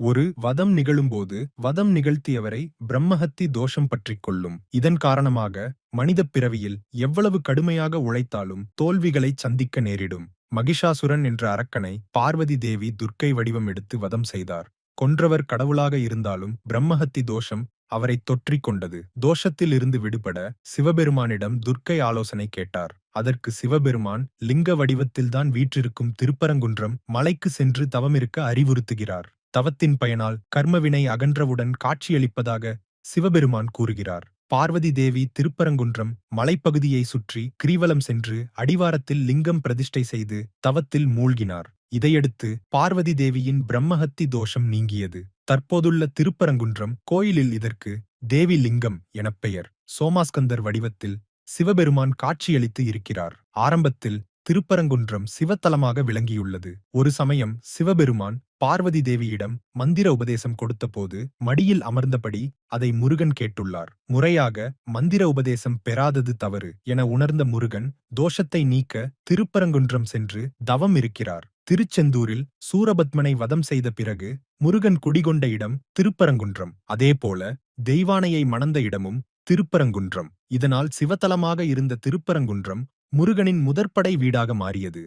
ஒரு வதம் நிகழும்போது வதம் நிகழ்த்தியவரை பிரம்மஹத்தி தோஷம் பற்றிக் கொள்ளும். இதன் காரணமாக மனிதப் பிறவியில் எவ்வளவு கடுமையாக உழைத்தாலும் தோல்விகளைச் சந்திக்க நேரிடும். மகிஷாசுரன் என்ற அரக்கனை பார்வதி தேவி துர்க்கை வடிவம் எடுத்து வதம் செய்தார். கொன்றவர் கடவுளாக இருந்தாலும் பிரம்மஹத்தி தோஷம் அவரை தொற்றிக் கொண்டது. தோஷத்தில் இருந்து விடுபட சிவபெருமானிடம் துர்க்கை ஆலோசனை கேட்டார். அதற்கு சிவபெருமான் லிங்க வடிவத்தில்தான் வீற்றிருக்கும் திருப்பரங்குன்றம் மலைக்கு சென்று தவமிருக்க அறிவுறுத்துகிறார். தவத்தின் பயனால் கர்மவினை அகன்றவுடன் காட்சியளிப்பதாக சிவபெருமான் கூறுகிறார். பார்வதி தேவி திருப்பரங்குன்றம் மலைப்பகுதியை சுற்றி கிரிவலம் சென்று அடிவாரத்தில் லிங்கம் பிரதிஷ்டை செய்து தவத்தில் மூழ்கினார். இதையடுத்து பார்வதி தேவியின் பிரம்மஹத்தி தோஷம் நீங்கியது. தற்போதுள்ள திருப்பரங்குன்றம் கோயிலில் இதற்கு தேவி லிங்கம் எனப் பெயர். சோமாஸ்கந்தர் வடிவத்தில் சிவபெருமான் காட்சியளித்து இருக்கிறார். ஆரம்பத்தில் திருப்பரங்குன்றம் சிவத்தலமாக விளங்கியுள்ளது. ஒரு சமயம் சிவபெருமான் பார்வதி தேவியிடம் மந்திர உபதேசம் கொடுத்தபோது மடியில் அமர்ந்தபடி அதை முருகன் கேட்டுள்ளார். முறையாக மந்திர உபதேசம் பெறாதது தவறு என உணர்ந்த முருகன் தோஷத்தை நீக்க திருப்பரங்குன்றம் சென்று தவம் இருக்கிறார். திருச்செந்தூரில் சூரபத்மனை வதம் செய்த பிறகு முருகன் குடிகொண்ட இடம் திருப்பரங்குன்றம். அதேபோல தெய்வானையை மணந்த இடமும் திருப்பரங்குன்றம். இதனால் சிவத்தலமாக இருந்த திருப்பரங்குன்றம் முருகனின் முதற்படை வீடாக மாறியது.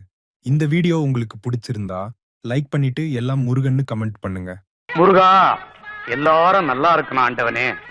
இந்த வீடியோ உங்களுக்கு பிடிச்சிருந்தா லைக் பண்ணிட்டு எல்லாம் முருகன்னு கமெண்ட் பண்ணுங்க. முருகா, எல்லாரும் நல்லா இருக்கணும் ஆண்டவனே.